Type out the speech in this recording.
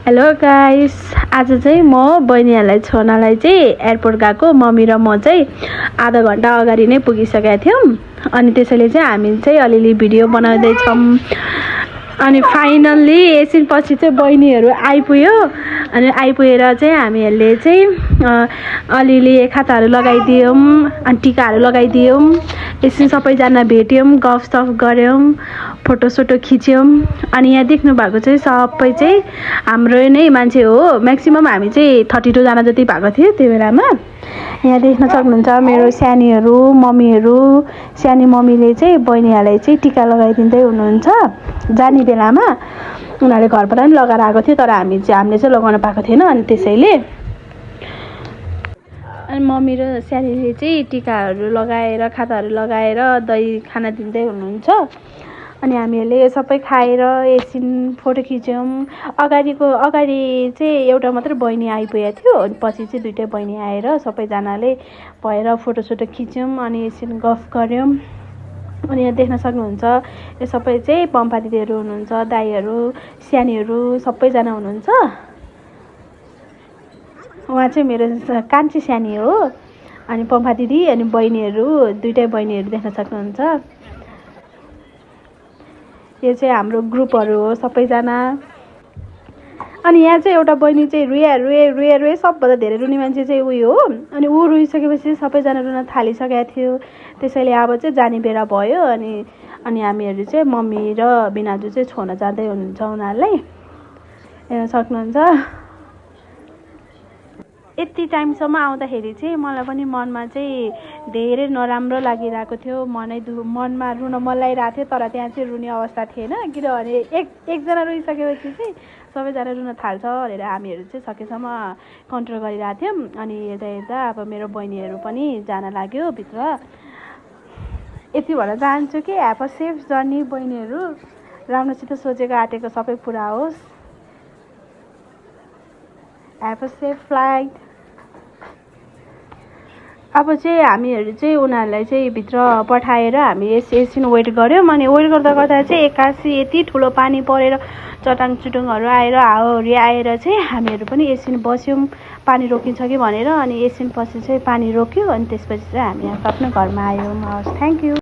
Hello guys, आज चाहिँ म बहिनीहरूलाई छोनालाई चाहिँ एयरपोर्ट गएको। मम्मी र म चाहिँ आधा घन्टा अगाडि नै पुगिसकेका थियौँ। अनि त्यसैले चाहिँ हामी चाहिँ अलिअलि भिडियो बनाउँदैछौँ। अनि फाइनल्ली एकछिन पछि चाहिँ बहिनीहरू आइपुग्यो। अनि आइपुगेर चाहिँ हामीहरूले चाहिँ अलिअलि खाताहरू लगाइदियौँ, अनि टिकाहरू लगाइदियौँ। एकछिन सबैजना भेट्यौँ, गफसफ गऱ्यौँ, फोटोसोटो खिच्यौँ। अनि यहाँ देख्नु भएको चाहिँ सबै चाहिँ हाम्रो नै मान्छे हो। म्याक्सिमम् हामी चाहिँ 32 जना जति भएको थियो त्यो बेलामा। यहाँ देख्न सक्नुहुन्छ मेरो सानीहरू, मम्मीहरू। सानी मम्मीले चाहिँ बहिनीहरूलाई चाहिँ टिका लगाइदिँदै हुनुहुन्छ। जाने बेलामा उनीहरूले घरबाट पनि लगाएर आएको थियो, तर हामीले चाहिँ लगाउन पाएको थिएन। अनि त्यसैले अनि मम्मी र सानीले चाहिँ टिकाहरू लगाएर, खाताहरू लगाएर दही खाना दिँदै हुनुहुन्छ। अनि हामीहरूले सबै खाएर एकछिन फोटो खिच्यौँ। अगाडि चाहिँ एउटा मात्रै बहिनी आइपुगेको थियो, अनि पछि चाहिँ दुइटै बहिनी आएर सबैजनाले भएर फोटोसोटो खिच्यौँ। अनि एकछिन गफ गऱ्यौँ। अनि यहाँ देख्न सक्नुहुन्छ यो सबै चाहिँ पम्फा दिदीहरू हुनुहुन्छ, दाईहरू, सानीहरू सबैजना हुनुहुन्छ। उहाँ चाहिँ मेरो कान्छी सानी हो। अनि पम्फा दिदी अनि बहिनीहरू, दुइटै बहिनीहरू देख्न सक्नुहुन्छ। यो चाहिँ हाम्रो ग्रुपहरू हो सबैजना। अनि यहाँ चाहिँ एउटा बहिनी चाहिँ रुए सबभन्दा धेरै रुने मान्छे चाहिँ उयो हो। अनि ऊ रुइसकेपछि सबैजना रुन थालिसकेको थियो। त्यसैले अब चाहिँ जाने बेला भयो। अनि हामीहरू चाहिँ मम्मी र बिनाजु चाहिँ छोड्न जाँदै हुनुहुन्छ उनीहरूलाई। हेर्न सक्नुहुन्छ। यति टाइमसम्म आउँदाखेरि चाहिँ मलाई पनि मनमा चाहिँ धेरै नराम्रो लागिरहेको थियो। मनमा रुन मन लागिरहेको थियो, तर त्यहाँ चाहिँ रुने अवस्था थिएन। किनभने एकजना रुइसकेपछि चाहिँ सबैजना रुन थाल्छ भनेर हामीहरू चाहिँ सकेसम्म कन्ट्रोल गरिरहेको थियौँ। अनि हेर्दा अब मेरो बहिनीहरू पनि जान लाग्यो भित्र। यति भन्न चाहन्छु कि ह्याभ अ सेफ जर्नी बहिनीहरू। राम्रोसित सोचेको आँटेको सबै पुरा होस्। Have a safe flight. अब चाहिँ हामीहरू चाहिँ उनीहरूलाई चाहिँ भित्र पठाएर हामी एकछिन वेट गऱ्यौँ। अनि वेट गर्दा चाहिँ एक्कासी यति ठुलो पानी परेर चटाङ चुटुङहरू आएर हावाहुरी आएर चाहिँ हामीहरू पनि एकछिन बस्यौँ पानी रोकिन्छ कि भनेर। अनि एकछिन पछि चाहिँ पानी रोक्यो। अनि त्यसपछि चाहिँ हामी आफ्नो घरमा आयौँ। हवस्, थ्याङ्क यू।